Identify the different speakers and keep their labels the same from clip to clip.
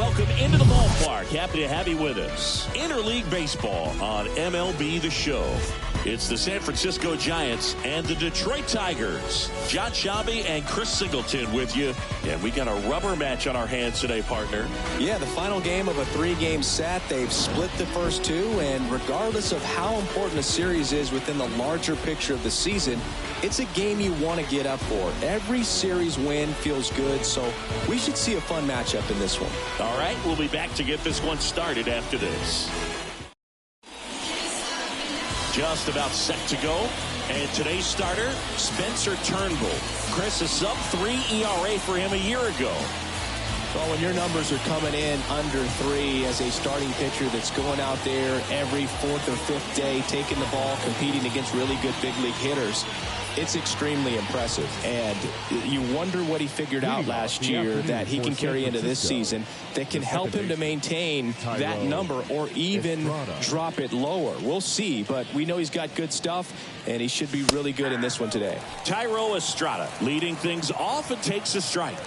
Speaker 1: welcome into the ballpark. Happy to have you with us. Interleague Baseball on MLB The Show. It's the San Francisco Giants and the Detroit Tigers. Jon Sciambi and Chris Singleton with you. And we got a rubber match on our hands today, partner.
Speaker 2: Yeah, the final game of a 3-game set. They've split the first two, and regardless of how important a series is within the larger picture of the season, it's a game you want to get up for. Every series win feels good, so we should see a fun matchup in this one.
Speaker 1: All right, we'll be back to get this one started after this. Just about set to go. And today's starter, Spencer Turnbull. Chris, a sub-3 ERA for him a year ago.
Speaker 2: Well, when your numbers are coming in under 3 as a starting pitcher that's going out there every 4th or 5th day, taking the ball, competing against really good big league hitters, it's extremely impressive. And you wonder what he figured out last year that he can carry into this season that can help him to maintain that number or even drop it lower. We'll see, but we know he's got good stuff, and he should be really good in this one today.
Speaker 1: Thairo Estrada leading things off and takes a strike.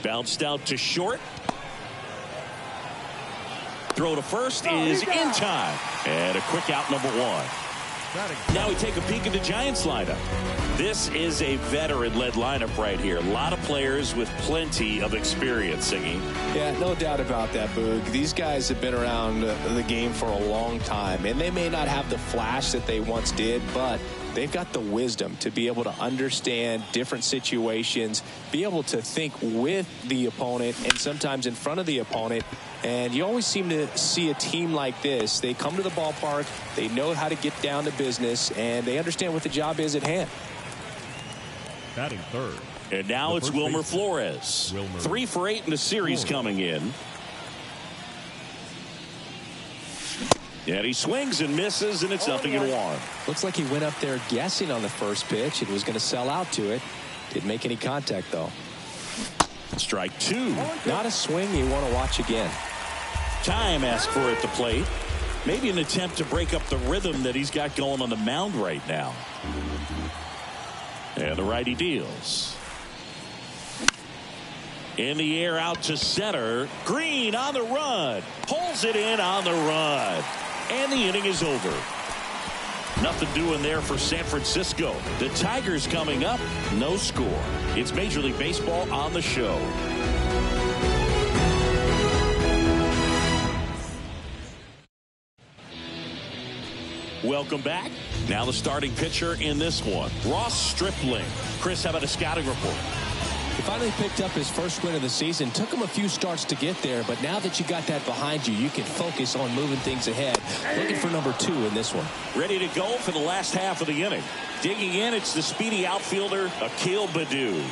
Speaker 1: Bounced out to short. Throw to first is in time. And a quick out, number 1. Now we take a peek at the Giants lineup. This is a veteran-led lineup right here. A lot of players with plenty of experience, Singy.
Speaker 2: Yeah, no doubt about that, Boog. These guys have been around the game for a long time, and they may not have the flash that they once did, but they've got the wisdom to be able to understand different situations, be able to think with the opponent and sometimes in front of the opponent. And you always seem to see a team like this. They come to the ballpark, they know how to get down to business, and they understand what the job is at hand.
Speaker 3: Batting third.
Speaker 1: And now it's Wilmer Flores. 3 for 8 in the series coming in. And he swings and misses, and it's 0-1.
Speaker 2: Looks like he went up there guessing on the first pitch and was going to sell out to it. Didn't make any contact, though.
Speaker 1: Strike 2.
Speaker 2: Not a swing you want to watch again.
Speaker 1: Time asked for at the plate. Maybe an attempt to break up the rhythm that he's got going on the mound right now. And the righty deals. In the air out to center. Green on the run. Pulls it in on the run. And the inning is over. Nothing doing there for San Francisco. The Tigers coming up. No score. It's Major League Baseball on the show. Welcome back. Now the starting pitcher in this one, Ross Stripling. Chris, how about a scouting report?
Speaker 2: He finally picked up his first win of the season. Took him a few starts to get there, but now that you got that behind you, you can focus on moving things ahead. Looking for number 2 in this one.
Speaker 1: Ready to go for the last half of the inning. Digging in, it's the speedy outfielder, Akil Baddoo.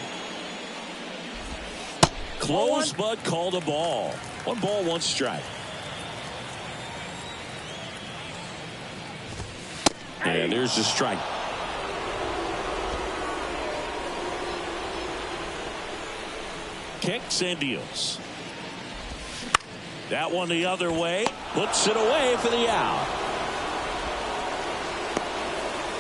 Speaker 1: Close, but called a ball. 1 ball, 1 strike. And there's the strike. Kicks and deals. That one the other way. Puts it away for the out.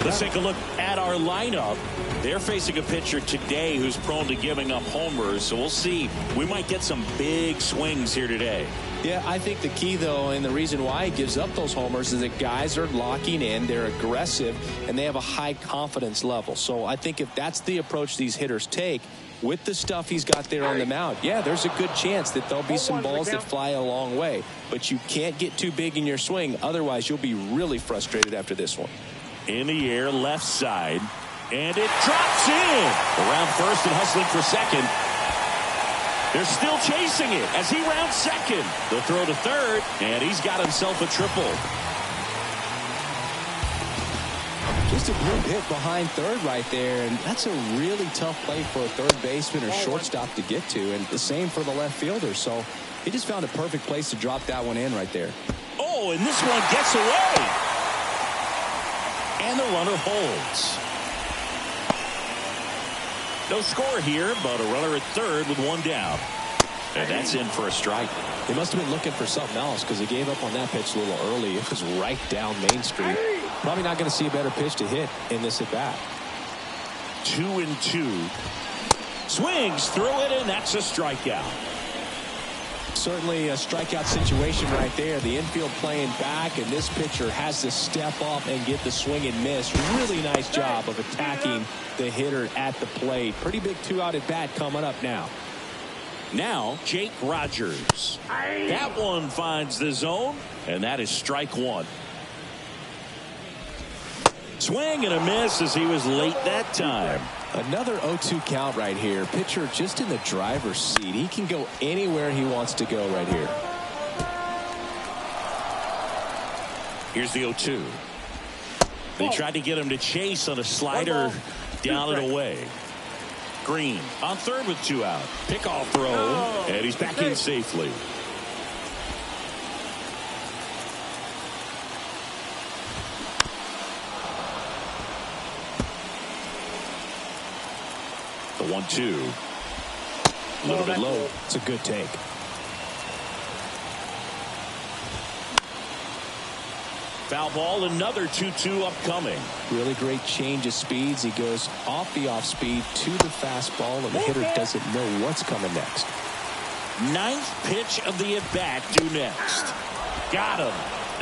Speaker 1: Let's take a look at our lineup. They're facing a pitcher today who's prone to giving up homers. So we'll see. We might get some big swings here today.
Speaker 2: Yeah, I think the key, though, and the reason why he gives up those homers is that guys are locking in, they're aggressive, and they have a high confidence level. So I think if that's the approach these hitters take, with the stuff he's got there on the mound, yeah, there's a good chance that there'll be some balls that fly a long way. But you can't get too big in your swing. Otherwise, you'll be really frustrated after this one.
Speaker 1: In the air, left side. And it drops in. Around first and hustling for second. They're still chasing it as he rounds second. The throw to third, and he's got himself a triple.
Speaker 2: Just a blue hit behind third right there, and that's a really tough play for a third baseman or shortstop to get to, and the same for the left fielder. So he just found a perfect place to drop that one in right there.
Speaker 1: Oh, and this one gets away. And the runner holds. No score here, but a runner at third with 1 down. And that's in for a strike.
Speaker 2: He must have been looking for something else because he gave up on that pitch a little early. It was right down Main Street. Probably not going to see a better pitch to hit in this at bat.
Speaker 1: 2-2. Swings through it, and that's a strikeout.
Speaker 2: Certainly a strikeout situation right there. The infield playing back, and this pitcher has to step up and get the swing and miss. Really nice job of attacking the hitter at the plate. Pretty big 2-out at bat coming up now.
Speaker 1: Now Jake Rogers. That one finds the zone, and that is strike one. Swing and a miss as he was late that time.
Speaker 2: Another 0-2 count right here. Pitcher just in the driver's seat. He can go anywhere he wants to go right here.
Speaker 1: Here's the 0-2. They tried to get him to chase on a slider down and away. Green on third with 2 out. Pickoff throw, and he's back in safely. The 1-2. A little bit low.
Speaker 2: It's a good take.
Speaker 1: Foul ball, another 2-2 upcoming.
Speaker 2: Really great change of speeds. He goes off the off speed to the fastball, and the hitter doesn't know what's coming next.
Speaker 1: 9th pitch of the at bat due next. Got him,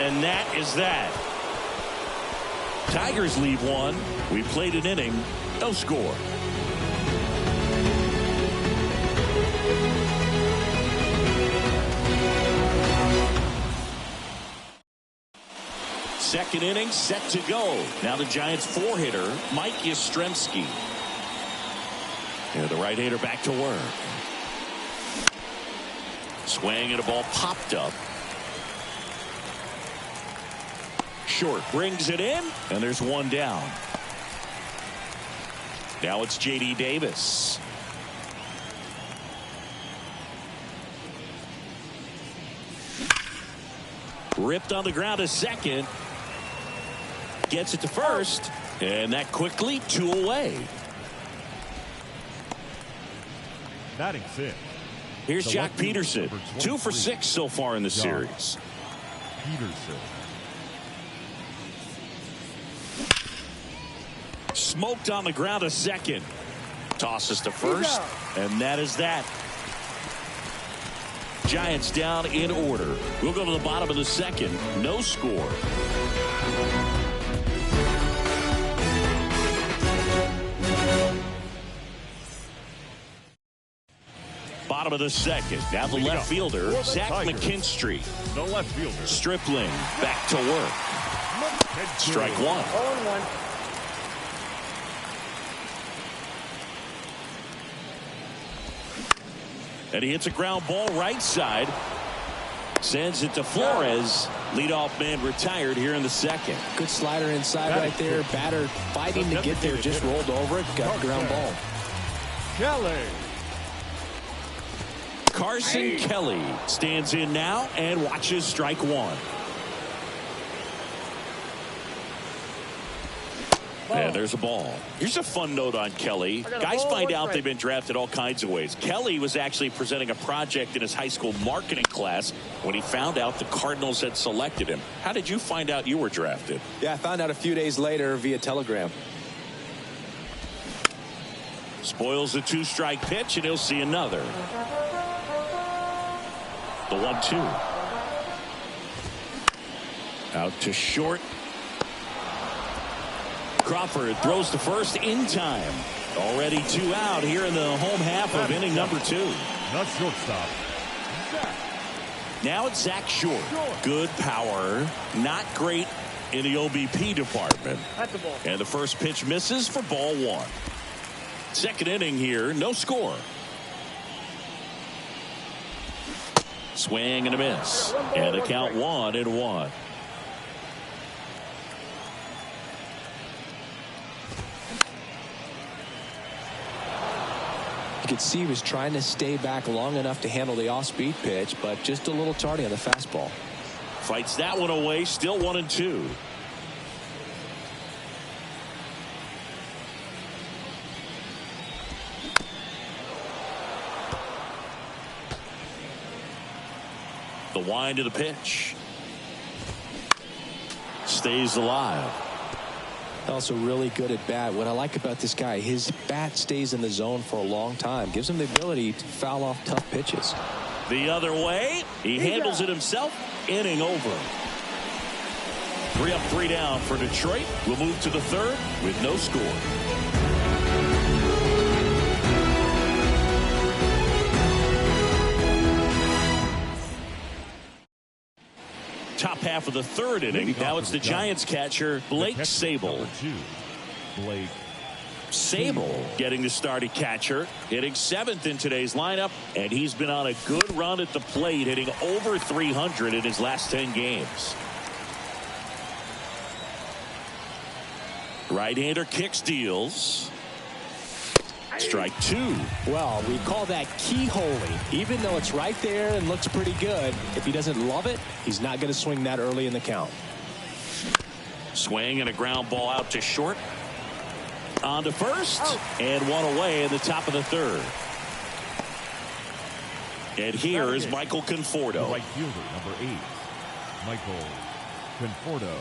Speaker 1: and that is that. Tigers leave one. We played an inning, no score. Second inning set to go. Now the Giants 4-hitter, Mike Yastrzemski. And the right-hander back to work. Swing and a ball popped up. Short brings it in, and there's one down. Now it's J.D. Davis. Ripped on the ground to second. Gets it to first, and that quickly 2 away.
Speaker 3: Batting 6th.
Speaker 1: Here's Jock Peterson. 2 for 6 so far in the series.
Speaker 3: Peterson.
Speaker 1: Smoked on the ground to second. Tosses to first, and that is that. Giants down in order. We'll go to the bottom of the second. No score. Bottom of the second. Now the left fielder, Zach McKinstry.
Speaker 3: The left fielder.
Speaker 1: Stripling back to work. Strike one.
Speaker 4: 0-1.
Speaker 1: And he hits a ground ball right side. Sends it to Flores. Leadoff man retired here in the second.
Speaker 2: Good slider inside right there. Batter fighting to get there. Just rolled over it. Got the ground ball.
Speaker 3: Kelly.
Speaker 1: Carson Kelly stands in now and watches strike one. And there's a ball. Here's a fun note on Kelly. Guys find out they've been drafted all kinds of ways. Kelly was actually presenting a project in his high school marketing class when he found out the Cardinals had selected him. How did you find out you were drafted?
Speaker 2: Yeah, I found out a few days later via telegram.
Speaker 1: Spoils the 2-strike pitch, and he'll see another. The 1-2. Out to short. Crawford throws to first in time. Already 2 out here in the home half of inning number 2.
Speaker 3: Not shortstop.
Speaker 1: Now it's Zach Short. Good power. Not great in the OBP department. And the first pitch misses for ball 1. Second inning here, no score. Swing and a miss. And the count 1-1.
Speaker 2: You could see he was trying to stay back long enough to handle the off-speed pitch, but just a little tardy on the fastball.
Speaker 1: Fights that one away, still 1-2. The wind of the pitch. Stays alive.
Speaker 2: Also really good at bat. What I like about this guy, his bat stays in the zone for a long time. Gives him the ability to foul off tough pitches.
Speaker 1: The other way, he handles it himself. Inning over. 3 up, 3 down for Detroit. We'll move to the third with no score. Top half of the third inning. Now it's the Giants catcher, Blake Sabol.
Speaker 3: Blake
Speaker 1: Sabol getting the start at catcher, hitting 7th in today's lineup, and he's been on a good run at the plate, hitting over 300 in his last 10 games. Right-hander kicks, deals. Strike 2.
Speaker 2: Well, we call that keyholing. Even though it's right there and looks pretty good, if he doesn't love it, he's not going to swing that early in the count.
Speaker 1: Swing and a ground ball out to short. On to first, and one away in the top of the third. And here is Michael Conforto.
Speaker 3: Right fielder, number 8, Michael Conforto.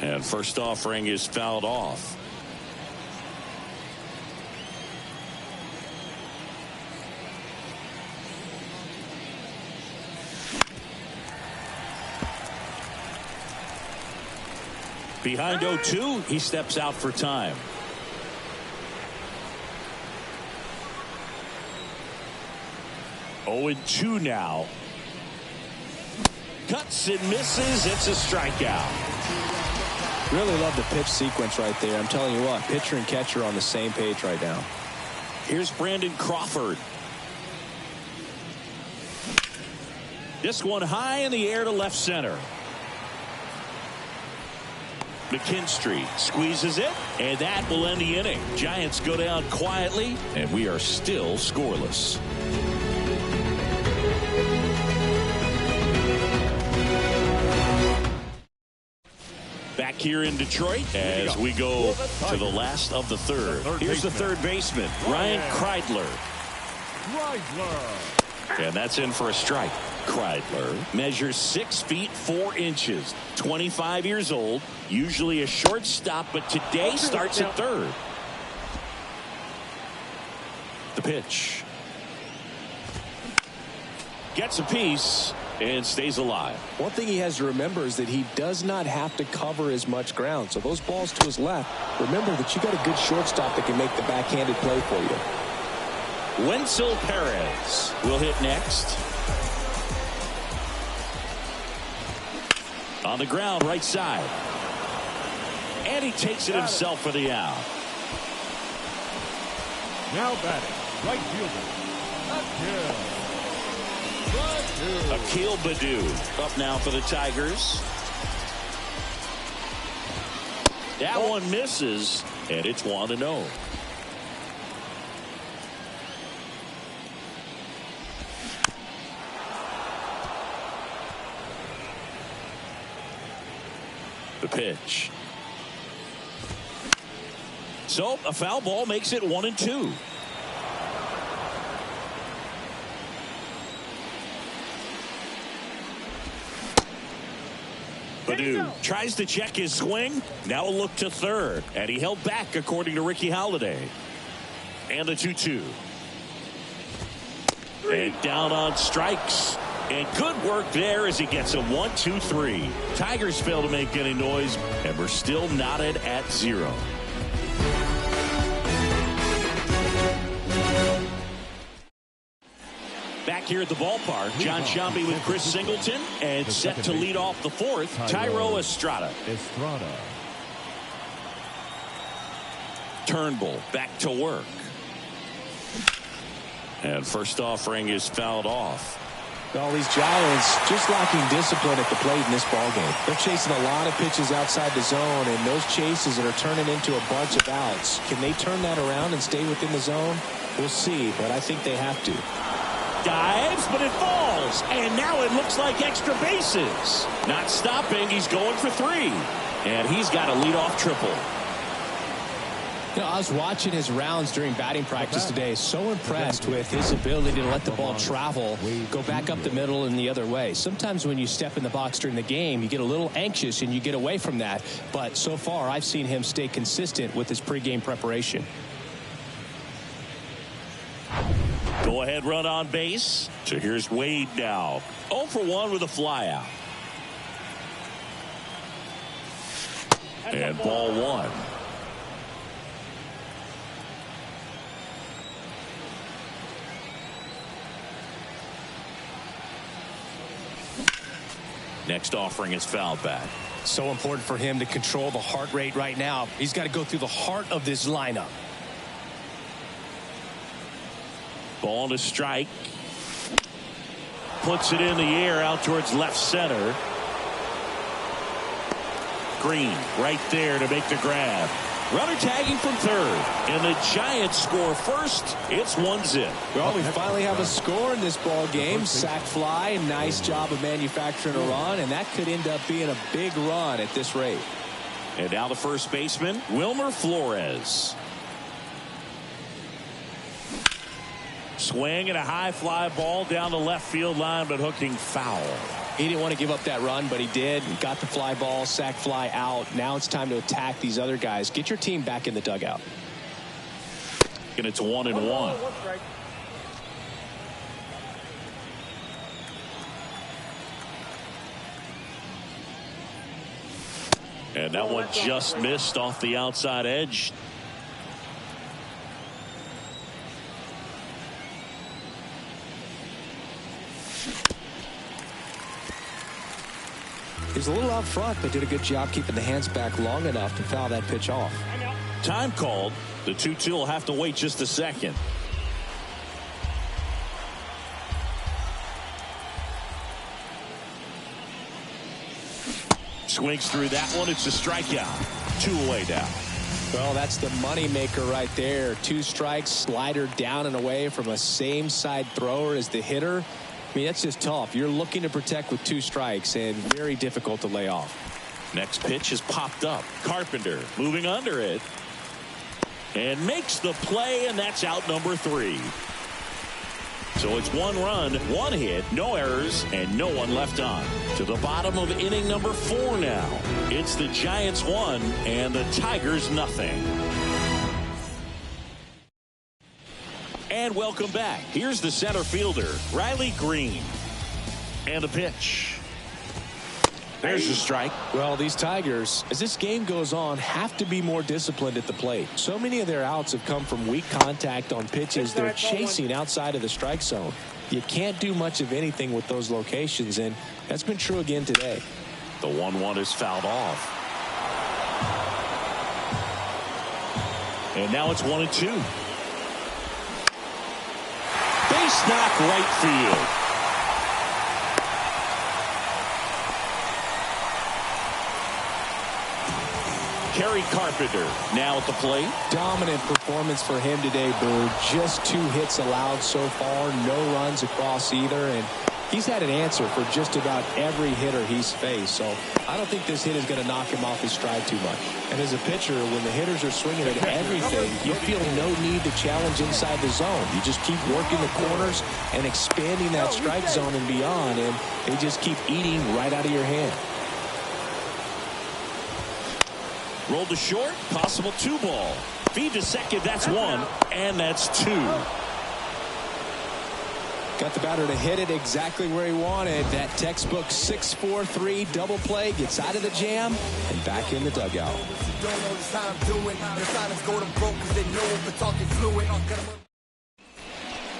Speaker 1: And first offering is fouled off. Behind 0-2, he steps out for time. Oh, 2 now. Cuts and misses. It's a strikeout.
Speaker 2: Really love the pitch sequence right there. I'm telling you what, pitcher and catcher on the same page right now.
Speaker 1: Here's Brandon Crawford. This one high in the air to left center. McKinstry squeezes it, and that will end the inning. Giants go down quietly, and we are still scoreless. Back here in Detroit as we go to the last of the third. Here's the third baseman, Ryan Kreidler. And that's in for a strike. Kreidler measures 6 feet 4 inches, 25 years old, usually a shortstop, but today starts at third. The pitch. Gets a piece and stays alive.
Speaker 2: One thing he has to remember is that he does not have to cover as much ground. So those balls to his left, remember that you got a good shortstop that can make the backhanded play for you.
Speaker 1: Wenzel Perez will hit next. On the ground, right side. And he takes it himself for the out.
Speaker 3: Now batting, right fielder,
Speaker 1: Akil Baddoo up now for the Tigers. That one misses, and it's 1-0. The pitch. So a foul ball makes it 1-2. Baddoo tries to check his swing. Now a look to third, and he held back according to Ricky Holiday. And the 2-2. And down on strikes. And good work there as he gets a 1-2-3. Tigers fail to make any noise, and we're still knotted at 0. Back here at the ballpark, John Sciambi with Chris Singleton, and set to lead off the fourth, Thairo Estrada. Turnbull back to work. And first offering is fouled off.
Speaker 2: All these Giants just lacking discipline at the plate in this ballgame. They're chasing a lot of pitches outside the zone, and those chases that are turning into a bunch of outs. Can they turn that around and stay within the zone? We'll see, but I think they have to.
Speaker 1: Dives, but it falls, and now it looks like extra bases. Not stopping, he's going for 3, and he's got a leadoff triple.
Speaker 2: You know, I was watching his rounds during batting practice today. So impressed with his ability to let the ball travel, go back up the middle and the other way. Sometimes when you step in the box during the game, you get a little anxious and you get away from that. But so far, I've seen him stay consistent with his pregame preparation.
Speaker 1: Go ahead run on base. So here's Wade now. 0 for 1 with a flyout. And ball 1. Next offering is fouled back.
Speaker 2: So important for him to control the heart rate right now. He's got to go through the heart of this lineup.
Speaker 1: Ball to strike. Puts it in the air out towards left center. Green right there to make the grab. Runner tagging from third. And the Giants score first. It's 1-0.
Speaker 2: Well, we finally have a score in this ball game. Sac fly. Nice job of manufacturing a run. And that could end up being a big run at this rate.
Speaker 1: And now the first baseman, Wilmer Flores. Swing and a high fly ball down the left field line, but hooking foul.
Speaker 2: He didn't want to give up that run, but he did. He got the fly ball, sac fly out. Now it's time to attack these other guys. Get your team back in the dugout.
Speaker 1: And it's 1-1. And that one just missed off the outside edge.
Speaker 2: He's a little out front, but did a good job keeping the hands back long enough to foul that pitch off.
Speaker 1: Time called. The 2-2 will have to wait just a second. Swings through that one. It's a strikeout. 2 away now.
Speaker 2: Well, that's the money maker right there. 2 strikes, slider down and away from a same side thrower as the hitter. I mean, that's just tough. You're looking to protect with 2 strikes and very difficult to lay off.
Speaker 1: Next pitch is popped up. Carpenter moving under it and makes the play, and that's out number 3. So it's 1 run, 1 hit, no errors, and no one left on. To the bottom of inning number 4 now. It's the Giants 1 and the Tigers nothing. And welcome back. Here's the center fielder, Riley Green. And the pitch. There's the strike.
Speaker 2: Well, these Tigers, as this game goes on, have to be more disciplined at the plate. So many of their outs have come from weak contact on pitches they're chasing outside of the strike zone. You can't do much of anything with those locations, and that's been true again today.
Speaker 1: The 1-1 is fouled off. And now it's 1-2. Base knock right field. Kerry Carpenter now at the plate.
Speaker 2: Dominant performance for him today, Bird. Just 2 hits allowed so far, no runs across either, and he's had an answer for just about every hitter he's faced. So I don't think this hit is going to knock him off his stride too much. And as a pitcher, when the hitters are swinging at everything, you feel no need to challenge inside the zone. You just keep working the corners and expanding that strike zone and beyond, and they just keep eating right out of your hand.
Speaker 1: Rolled to short, possible 2 ball. Feed to second, that's 1, and that's 2.
Speaker 2: Got the batter to hit it exactly where he wanted. That textbook 6-4-3 double play, gets out of the jam and back in the dugout.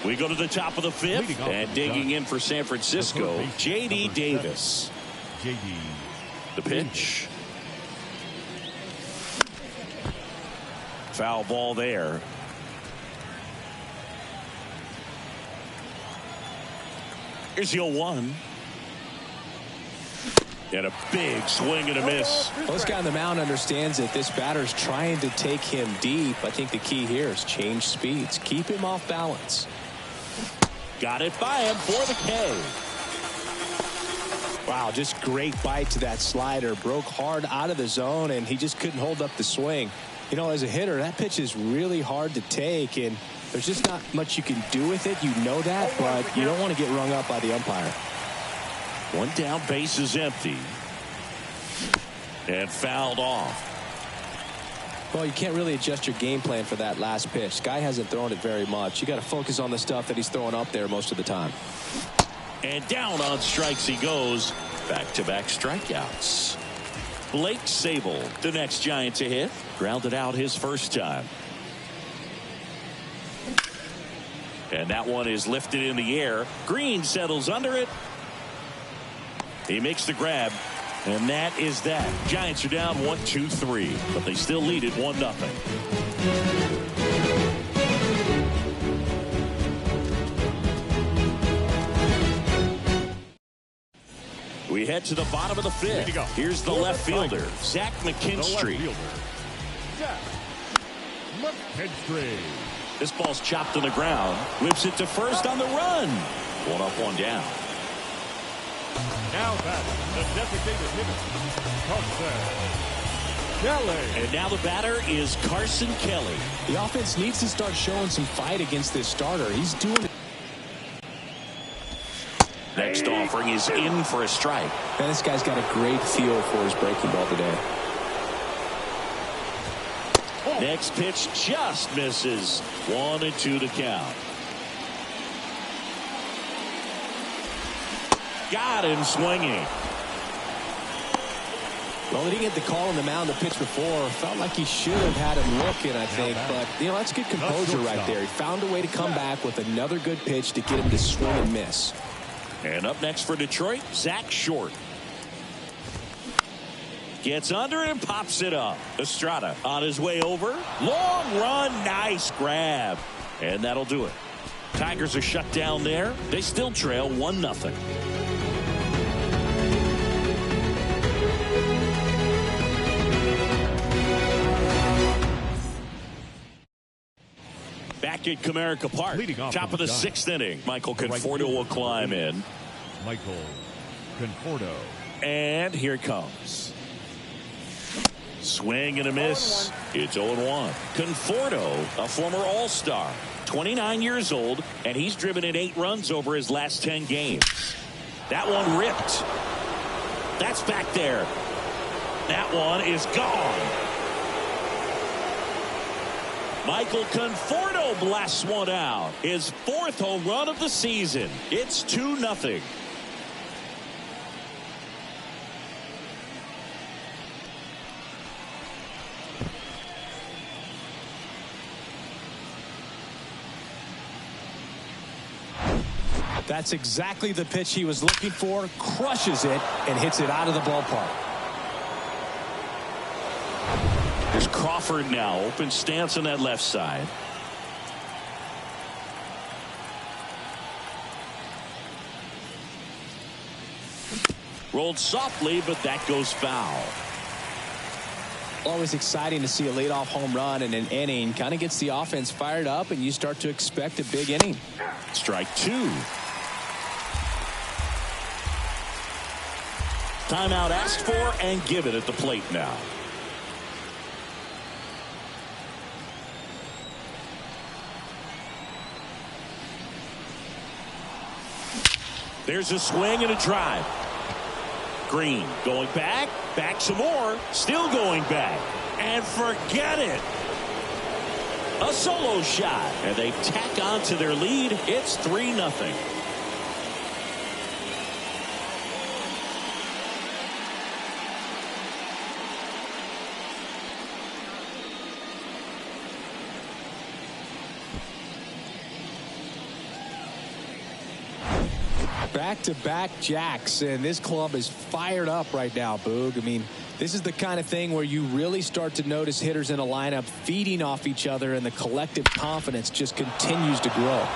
Speaker 1: We go to the top of the 5th, and digging in for San Francisco, J.D. Davis. The pitch. Foul ball there. Here's the 0-1. And a big swing and a miss.
Speaker 2: Well, this guy on the mound understands that this batter's trying to take him deep. I think the key here is change speeds. Keep him off balance.
Speaker 1: Got it by him for the K.
Speaker 2: Wow, just great bite to that slider. Broke hard out of the zone, and he just couldn't hold up the swing. You know, as a hitter, that pitch is really hard to take, and there's just not much you can do with it. You know that, but you don't want to get rung up by the umpire.
Speaker 1: One down, base is empty. And fouled off.
Speaker 2: Well, you can't really adjust your game plan for that last pitch. Guy hasn't thrown it very much. You got to focus on the stuff that he's throwing up there most of the time.
Speaker 1: And down on strikes he goes. Back-to-back strikeouts. Blake Sabol, the next Giant to hit. Grounded out his first time. And that one is lifted in the air. Green settles under it. He makes the grab. And that is that. Giants are down 1-2-3, but they still lead it 1-0. We head to the bottom of the fifth. Here's the left fielder, Zach McKinstry.
Speaker 3: Zach McKinstry.
Speaker 1: This ball's chopped to the ground. Whips it to first on the run. One up, one down.
Speaker 3: Now batter, the designated hitter, Carson Kelly.
Speaker 1: And now the batter is Carson Kelly.
Speaker 2: The offense needs to start showing some fight against this starter. He's doing it.
Speaker 1: Next offering is in for a strike.
Speaker 2: Man, this guy's got a great feel for his breaking ball today.
Speaker 1: Next pitch just misses. 1-2 to count. Got him swinging.
Speaker 2: Well, he didn't get the call on the mound the pitch before. Felt like he should have had him looking, I think. But, you know, that's good composure right there. He found a way to come back with another good pitch to get him to swing and miss.
Speaker 1: And up next for Detroit, Zach Short. Gets under it and pops it up. Estrada on his way over. Long run, nice grab. And that'll do it. Tigers are shut down there. They still trail 1-0. Back at Comerica Park. Top of the sixth inning. Michael Conforto will climb in.
Speaker 3: Michael Conforto.
Speaker 1: And here it comes. Swing and a miss. It's 0-1. Conforto, a former All-Star, 29 years old, and he's driven in 8 runs over his last 10 games. That one ripped. That's back there. That one is gone. Michael Conforto blasts one out. His 4th home run of the season. It's 2-0.
Speaker 2: That's exactly the pitch he was looking for. Crushes it and hits it out of the ballpark.
Speaker 1: There's Crawford now. Open stance on that left side. Rolled softly, but that goes foul.
Speaker 2: Always exciting to see a leadoff home run in an inning. Kind of gets the offense fired up, and you start to expect a big inning.
Speaker 1: Strike 2. Timeout asked for and given at the plate now. There's a swing and a drive. Green going back, back some more, still going back, and forget it. A solo shot, and they tack on to their lead. It's 3-0.
Speaker 2: Back-to-back jacks, and this club is fired up right now, Boog. I mean, this is the kind of thing where you really start to notice hitters in a lineup feeding off each other, and the collective confidence just continues to grow.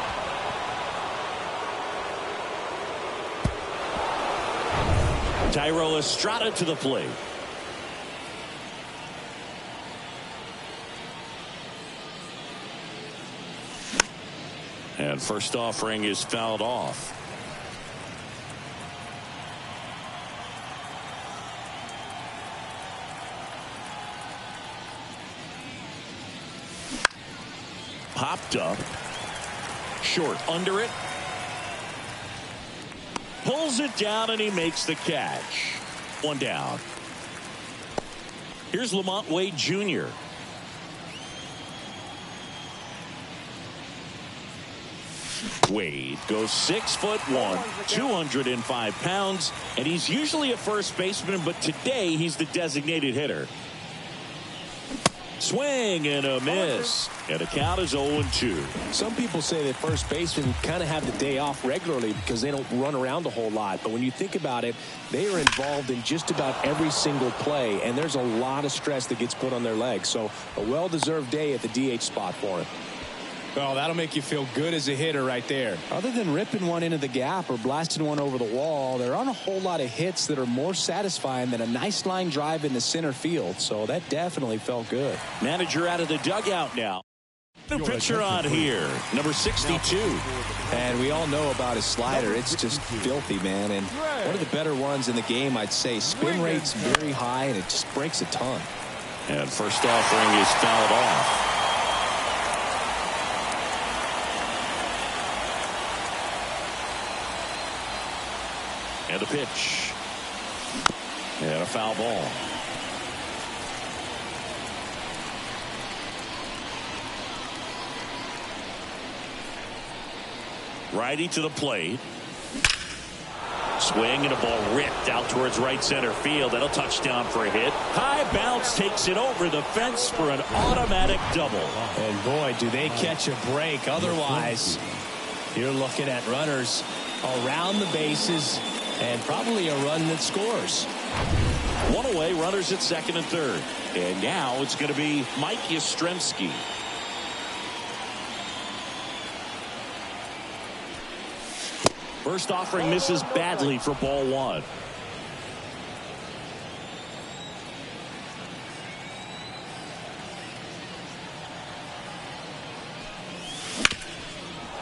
Speaker 1: Thairo Estrada to the plate. And first offering is fouled off. Popped up. Short under it. Pulls it down and he makes the catch. One down. Here's Lamont Wade Jr. Wade goes 6'1", 205 pounds, and he's usually a first baseman, but today he's the designated hitter. Swing and a miss, and the count is 0-2.
Speaker 2: Some people say that first basemen kind of have the day off regularly because they don't run around a whole lot. But when you think about it, they are involved in just about every single play, and there's a lot of stress that gets put on their legs. So a well-deserved day at the DH spot for him.
Speaker 4: Oh, that'll make you feel good as a hitter right there.
Speaker 2: Other than ripping one into the gap or blasting one over the wall, there aren't a whole lot of hits that are more satisfying than a nice line drive into center field. So that definitely felt good.
Speaker 1: Manager out of the dugout now. New pitcher on here, number 62.
Speaker 2: And we all know about his slider. It's just filthy, man. And one of the better ones in the game, I'd say. Spin rate's very high, and it just breaks a ton.
Speaker 1: And first offering is fouled off. And a pitch. And a foul ball. Righty to the plate. Swing and a ball ripped out towards right center field. And a touchdown for a hit. High bounce takes it over the fence for an automatic double.
Speaker 2: And boy, do they catch a break. Otherwise, you're looking at runners around the bases and probably a run that scores.
Speaker 1: One away, runners at second and third. And now it's going to be Mike Yastrzemski. First offering misses badly for ball one.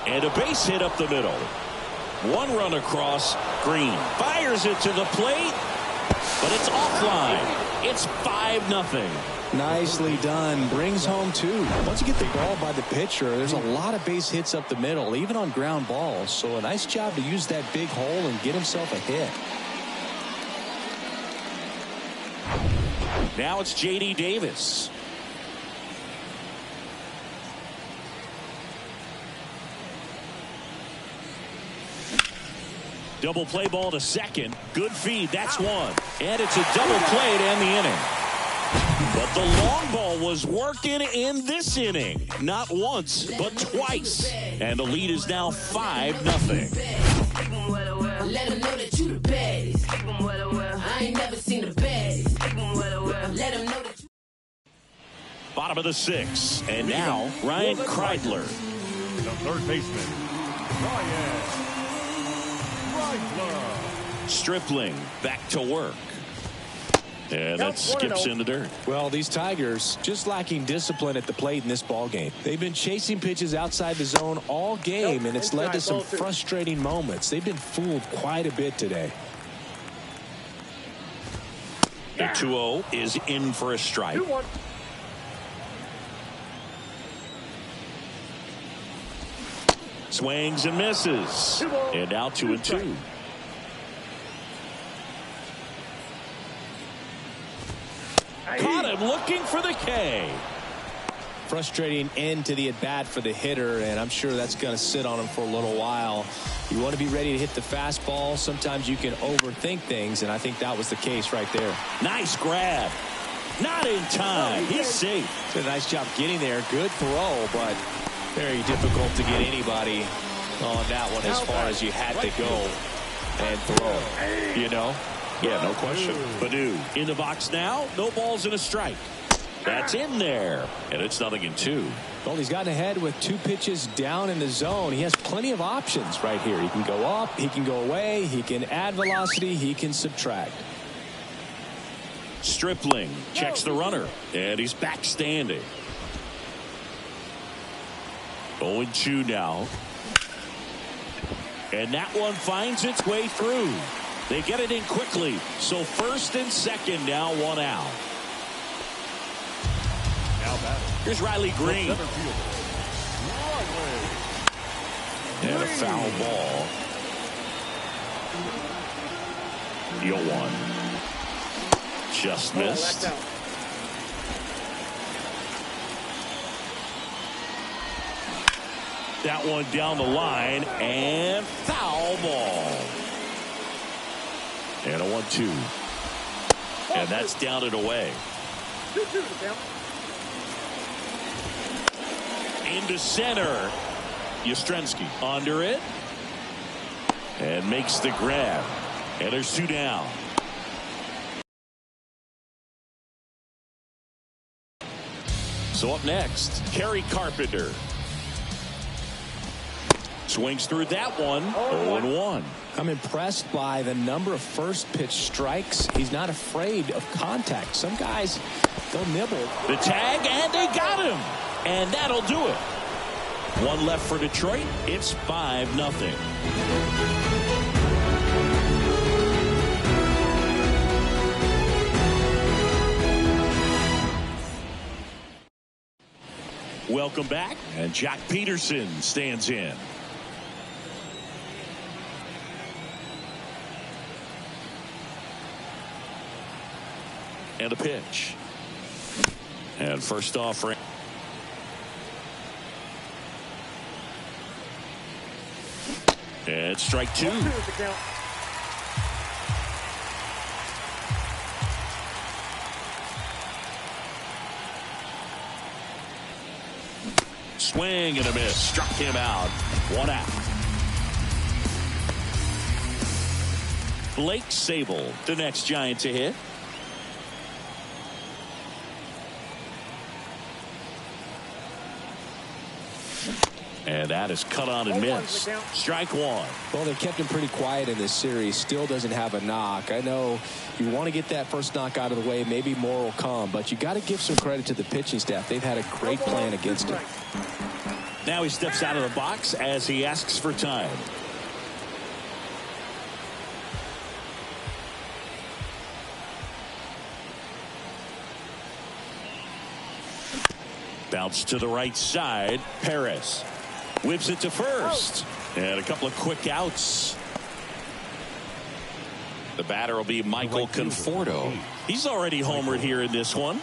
Speaker 1: And a base hit up the middle. One run across. Green fires it to the plate, but it's offline. It's 5-0.
Speaker 2: Nicely done. Brings home two. Once you get the ball by the pitcher, there's a lot of base hits up the middle, even on ground balls. So a nice job to use that big hole and get himself a hit.
Speaker 1: Now it's J.D. Davis. Double play ball to second. Good feed. That's one. And it's a double play to end the inning. But the long ball was working in this inning. Not once, but twice. And the lead is now 5-0.
Speaker 5: Let them know that you the baddest. I ain't never seen the baddest. Let them know that you...
Speaker 1: Bottom of the sixth. And now Ryan Kreidler.
Speaker 3: The third baseman, Ryan Kreidler.
Speaker 1: Stripling back to work. And that skips in the dirt.
Speaker 2: Well, these Tigers just lacking discipline at the plate in this ball game. They've been chasing pitches outside the zone all game, and it's led to some frustrating moments. They've been fooled quite a bit today.
Speaker 1: The 2-0 is in for a strike. Swings and misses. And now 2-2. Caught him looking for the K.
Speaker 2: Frustrating end to the at-bat for the hitter, and I'm sure that's going to sit on him for a little while. You want to be ready to hit the fastball. Sometimes you can overthink things, and I think that was the case right there.
Speaker 1: Nice grab. Not in time. He's safe.
Speaker 2: Did a nice job getting there. Good throw, but very difficult to get anybody on that one as far as you had to go and throw. You know?
Speaker 1: Yeah, no question. Baddoo in the box now. No balls and a strike. That's in there. And it's 0-2.
Speaker 2: Well, he's gotten ahead with two pitches down in the zone. He has plenty of options right here. He can go up, he can go away, he can add velocity, he can subtract.
Speaker 1: Stripling checks the runner, and he's back standing. 0-2 now. And that one finds its way through. They get it in quickly. So first and second now, one out.
Speaker 3: Now batting.
Speaker 1: Here's Riley Green.
Speaker 3: Center fielder,
Speaker 1: And a foul ball. Deal one. Just missed. That one down the line and foul ball. And a 1-2. And that's down and away. Into center. Yastrzemski under it. And makes the grab. And there's 2 down. So up next, Kerry Carpenter. Swings through that one. 0-1.
Speaker 2: I'm impressed by the number of first pitch strikes. He's not afraid of contact. Some guys, they'll nibble.
Speaker 1: The tag, and they got him. And that'll do it. One left for Detroit. It's 5-0. Welcome back. And Jack Peterson stands in. And a pitch. And first off, and strike 2. Swing and a miss. Struck him out. 1 out. Blake Sabol, the next Giant to hit. And that is cut on and missed. Strike 1.
Speaker 2: Well, they've kept him pretty quiet in this series. Still doesn't have a knock. I know you want to get that first knock out of the way. Maybe more will come. But you got to give some credit to the pitching staff. They've had a great plan against him.
Speaker 1: Now he steps out of the box as he asks for time. Bounce to the right side. Perez whips it to first. And a couple of quick outs. The batter will be Michael Conforto. He's already homered here in this one.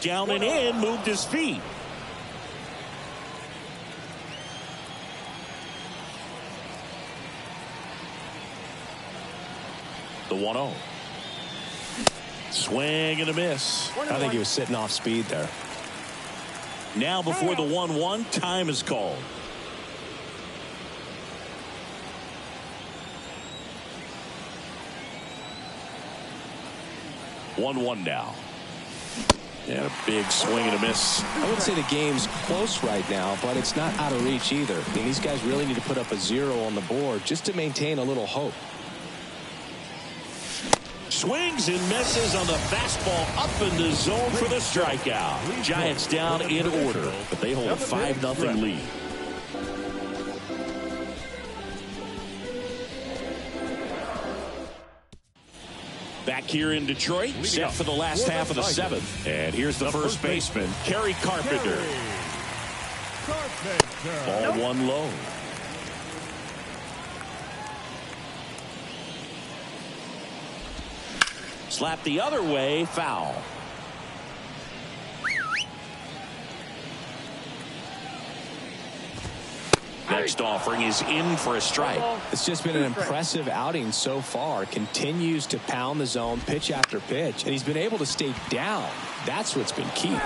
Speaker 1: Down and in, moved his feet. The 1-0. Swing and a miss.
Speaker 2: I think he was sitting off speed there.
Speaker 1: Now before the 1-1, time is called. One now. And a big swing and a miss.
Speaker 2: I would say the game's close right now, but it's not out of reach either. I mean, these guys really need to put up a 0 on the board just to maintain a little hope.
Speaker 1: Swings and misses on the fastball up in the zone for the strikeout. Giants down in order, but they hold a 5-0 lead. Back here in Detroit, set for the last half of the 7th. And here's the first baseman, Kerry Carpenter. Ball 1 low. Slap the other way, foul. Next offering is in for a strike.
Speaker 2: It's just been an impressive outing so far. Continues to pound the zone pitch after pitch, and he's been able to stay down. That's what's been key.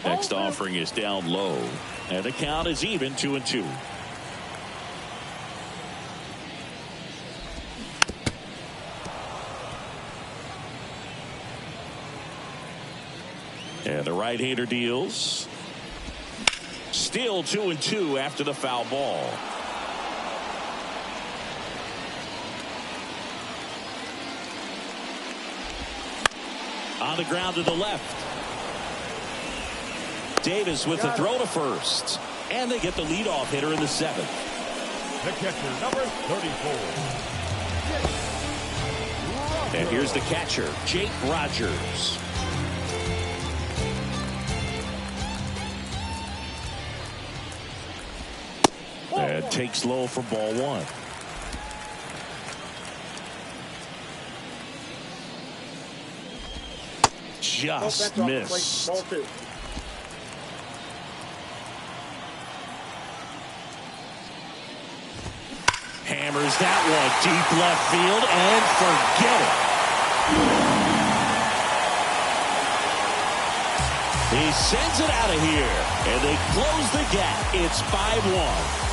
Speaker 1: Next offering is down low, and the count is even 2-2. And the right-hander deals. Still 2-2 after the foul ball. On the ground to the left. Davis with the throw to first. And they get the leadoff hitter in the 7th.
Speaker 3: The catcher, number 34.
Speaker 1: And here's the catcher, Jake Rogers. And takes low for ball one. Just missed. Hammers that one deep left field and forget it. He sends it out of here, and they close the gap. It's 5-1.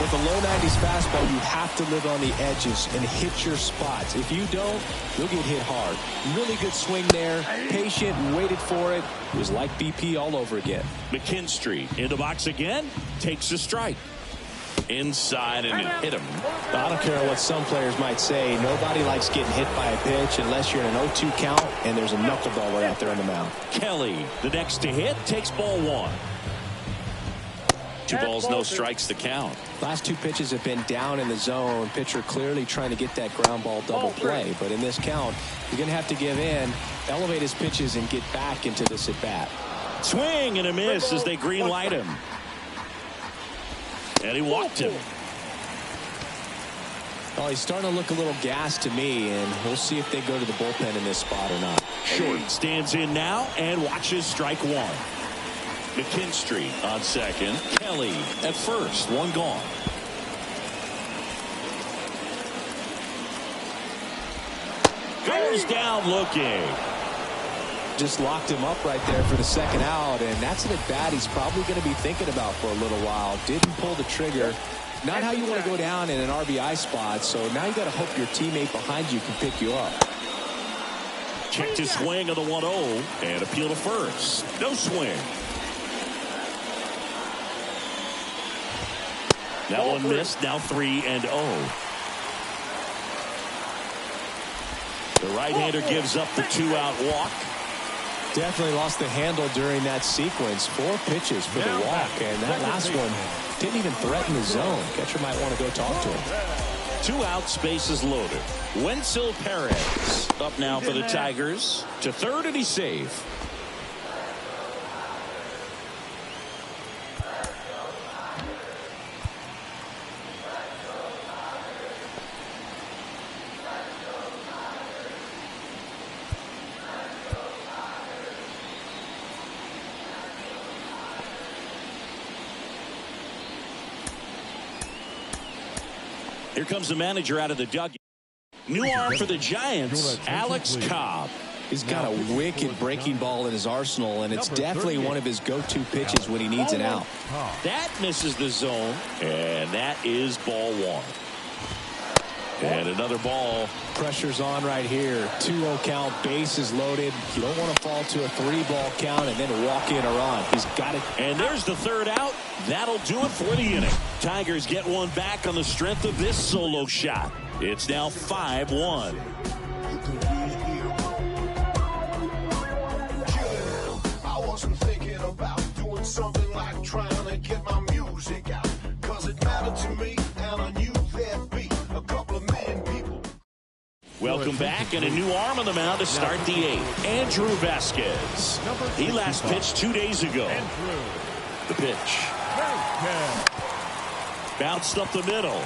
Speaker 2: With a low 90s fastball, you have to live on the edges and hit your spots. If you don't, you'll get hit hard. Really good swing there. Patient, waited for it. It was like BP all over again.
Speaker 1: McKinstry in the box again. Takes a strike. Inside and it hit him.
Speaker 2: I don't care what some players might say. Nobody likes getting hit by a pitch unless you're in an 0-2 count and there's a knuckleballer out there on the mound.
Speaker 1: Kelly, the next to hit, takes ball one. 2 balls, no strikes to count.
Speaker 2: Last 2 pitches have been down in the zone. Pitcher clearly trying to get that ground ball double play. But in this count, you're going to have to give in, elevate his pitches, and get back into this at bat.
Speaker 1: Swing and a miss as they green light him. And he walked him.
Speaker 2: Oh, he's starting to look a little gassed to me, and we'll see if they go to the bullpen in this spot or not.
Speaker 1: Short stands in now and watches strike one. McKinstry on second. Kelly at first. One gone. Goes down looking.
Speaker 2: Just locked him up right there for the second out, and that's an at-bat he's probably going to be thinking about for a little while. Didn't pull the trigger. Not how you want to go down in an RBI spot, so now you got to hope your teammate behind you can pick you up.
Speaker 1: Checked his swing of the 1-0 and appeal to first. No swing. That one missed. Now 3-0. The right-hander gives up the 2-out walk.
Speaker 2: Definitely lost the handle during that sequence. 4 pitches for the walk, and that last one didn't even threaten the zone. Catcher might want to go talk to him.
Speaker 1: 2 outs, bases loaded. Wenzel Perez up now for the Tigers. To third, and he's safe. Here comes the manager out of the dugout. New arm for the Giants, Alex Cobb.
Speaker 2: He's got a wicked breaking ball in his arsenal, and it's definitely one of his go-to pitches when he needs an out.
Speaker 1: That misses the zone, and that is ball one. And another ball.
Speaker 2: Pressure's on right here. 2-0 count, bases loaded. You don't want to fall to a 3-ball count and then walk in or on. He's got it.
Speaker 1: And there's the third out. That'll do it for the inning. Tigers get one back on the strength of this solo shot. It's now 5-1.
Speaker 6: I wasn't thinking about doing something like trying to get my music out, 'cause it mattered to me, and I knew there'd be a couple of million people.
Speaker 1: Welcome back, and a new arm on the mound to start the 8th. Andrew Vasquez. He last pitched 2 days ago. The pitch. Bounced up the middle.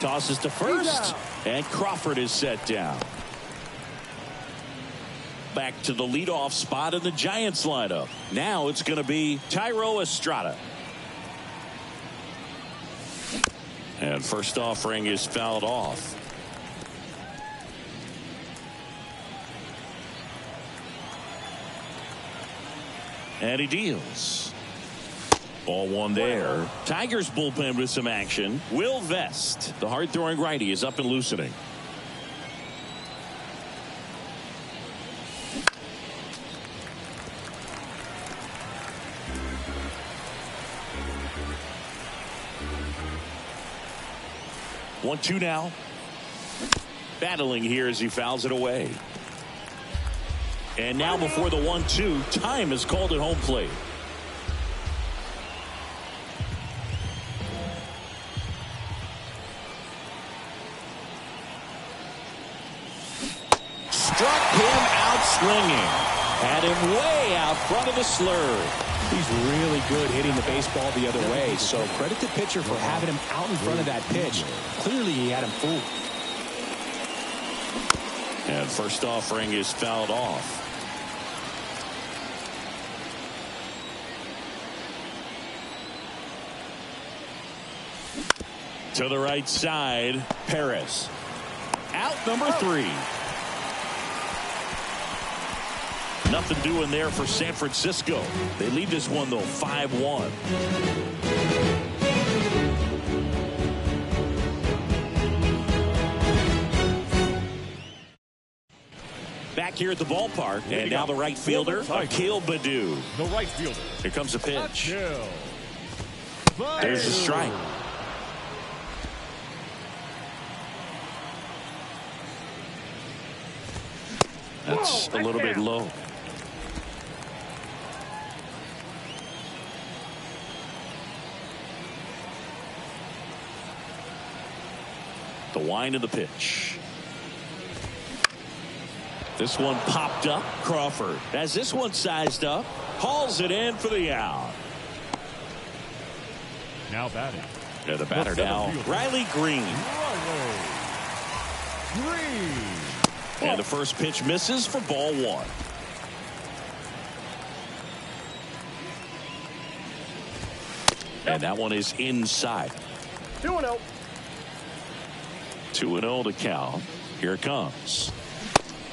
Speaker 1: Tosses to first, and Crawford is set down. Back to the leadoff spot in the Giants lineup. Now it's going to be Thairo Estrada. And first offering is fouled off. And he deals. Ball one there. Tigers bullpen with some action. Will Vest, the hard-throwing righty, is up and loosening. One, two now. Battling here as he fouls it away. And now before the 1-2, time is called at home plate. struck him out swinging. Had him way out front of the slurve.
Speaker 2: He's really good hitting the baseball the other way, so credit the pitcher for having him out in front of that pitch. Clearly, he had him fooled.
Speaker 1: And first offering is fouled off. To the right side, Perez. Out number 3. Nothing doing there for San Francisco. They lead this one, though, 5-1. Back here at the ballpark, and now the right fielder, Akil Baddoo.
Speaker 3: The right fielder.
Speaker 1: Here comes a pitch.
Speaker 3: Akil.
Speaker 1: There's a strike. That's a little bit low. The wind of the pitch. This one popped up. Crawford has this one sized up. Hauls it in for the out.
Speaker 3: Now batting.
Speaker 1: Yeah, the batter now, Riley Green.
Speaker 3: Riley Green.
Speaker 1: And the first pitch misses for ball 1. And that one is inside.
Speaker 3: 2-0.
Speaker 1: 2-0 to count. Here it comes.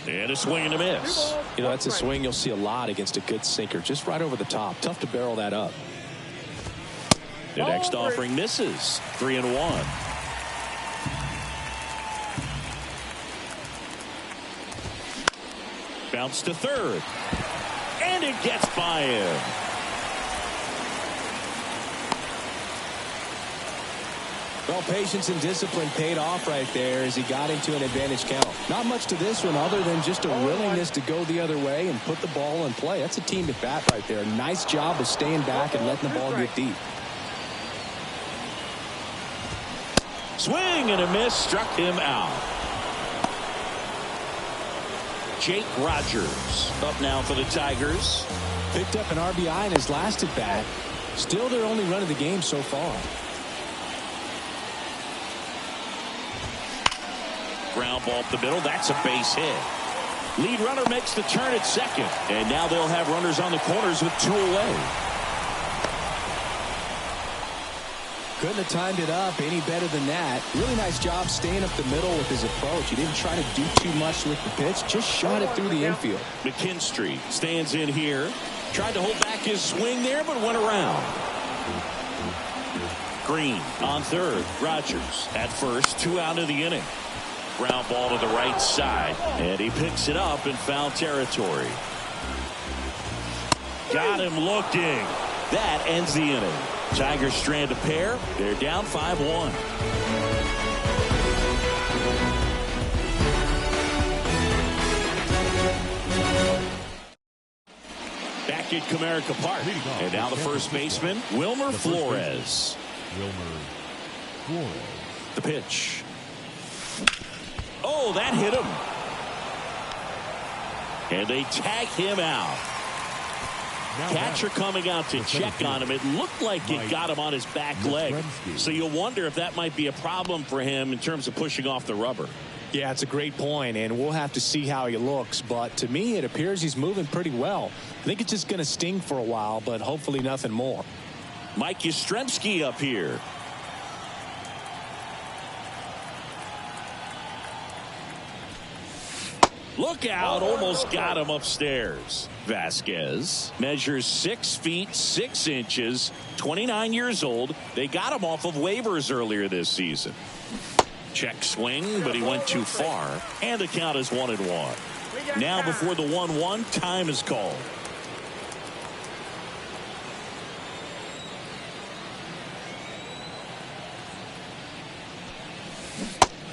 Speaker 1: And a swing and a miss.
Speaker 2: You know, that's a swing you'll see a lot against a good sinker. Just right over the top. Tough to barrel that up.
Speaker 1: The next offering misses. 3-1. Bounce to third. And it gets by him.
Speaker 2: Well, patience and discipline paid off right there as he got into an advantage count. Not much to this one other than just a willingness to go the other way and put the ball in play. That's a team at bat right there. Nice job of staying back and letting the ball get deep.
Speaker 1: Swing and a miss, struck him out. Jake Rogers up now for the Tigers.
Speaker 2: Picked up an RBI in his last at bat. Still their only run of the game so far.
Speaker 1: Ground ball up the middle. That's a base hit. Lead runner makes the turn at second. And now they'll have runners on the corners with 2 away.
Speaker 2: Couldn't have timed it up any better than that. Really nice job staying up the middle with his approach. He didn't try to do too much with the pitch. Just shot it through the infield.
Speaker 1: McKinstry stands in here. Tried to hold back his swing there, but went around. Green on third. Rogers at first. 2 out of the inning. Ground ball to the right side. And he picks it up in foul territory. Got him looking. That ends the inning. Tigers strand a pair. They're down 5-1. Back at Comerica Park. And now the first baseman, Wilmer Flores.
Speaker 3: Wilmer Flores.
Speaker 1: The pitch. Oh, that hit him. And they tag him out. Catcher coming out to check on him. It looked like it got him on his back leg. So you'll wonder if that might be a problem for him in terms of pushing off the rubber.
Speaker 2: Yeah, it's a great point, and we'll have to see how he looks. But to me, it appears he's moving pretty well. I think it's just going to sting for a while, but hopefully nothing more.
Speaker 1: Mike Yastrzemski up here. Look out, almost got him upstairs. Vasquez measures 6 feet 6 inches, 29 years old. They got him off of waivers earlier this season. Check swing, but he went too far. And the count is 1-1. Now before the 1-1, time is called.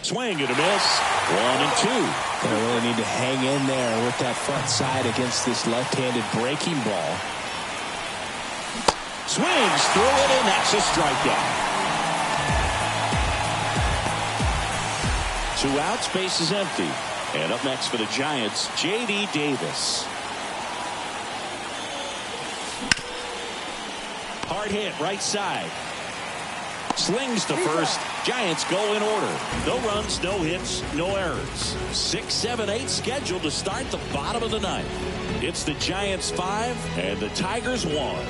Speaker 1: Swing and a miss. 1-2.
Speaker 2: They really need to hang in there with that front side against this left-handed breaking ball.
Speaker 1: Swings through it, and that's a strikeout. 2 outs, base is empty. And up next for the Giants, J.D. Davis. Hard hit right side. Slings to first. Giants go in order. No runs, no hits, no errors. 6, 7, 8 scheduled to start the bottom of the ninth. It's the Giants 5 and the Tigers 1.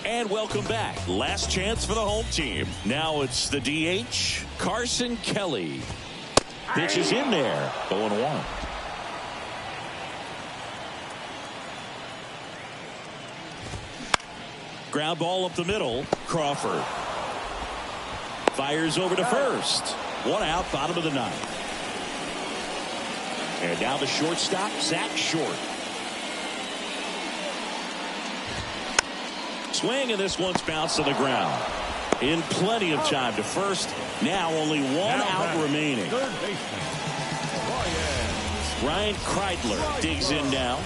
Speaker 1: And welcome back. Last chance for the home team. Now it's the DH, Carson Kelly. Pitch is in there. 0-1. Ground ball up the middle. Crawford fires over to first. 1 out, bottom of the ninth. And now the shortstop, Zach Short. Swing, and this one's bounced to the ground. In plenty of time to first. Now only 1 out remaining.
Speaker 3: Third baseman,
Speaker 1: Ryan Kreidler digs in now.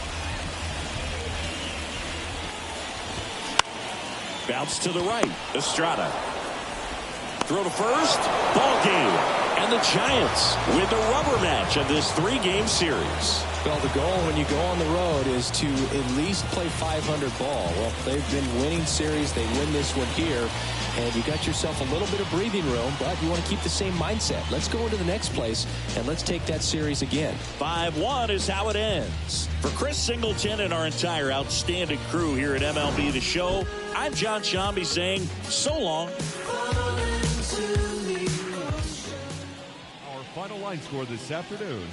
Speaker 1: Bounce to the right. Estrada. Throw to first. Ball game. And the Giants win the rubber match of this 3-game series.
Speaker 2: Well, the goal when you go on the road is to at least play 500 ball. Well, they've been winning series. They win this one here. And you got yourself a little bit of breathing room, but you want to keep the same mindset. Let's go into the next place, and let's take that series again.
Speaker 1: 5-1 is how it ends. For Chris Singleton and our entire outstanding crew here at MLB The Show, I'm John Shambi saying so long.
Speaker 3: our final line score this afternoon.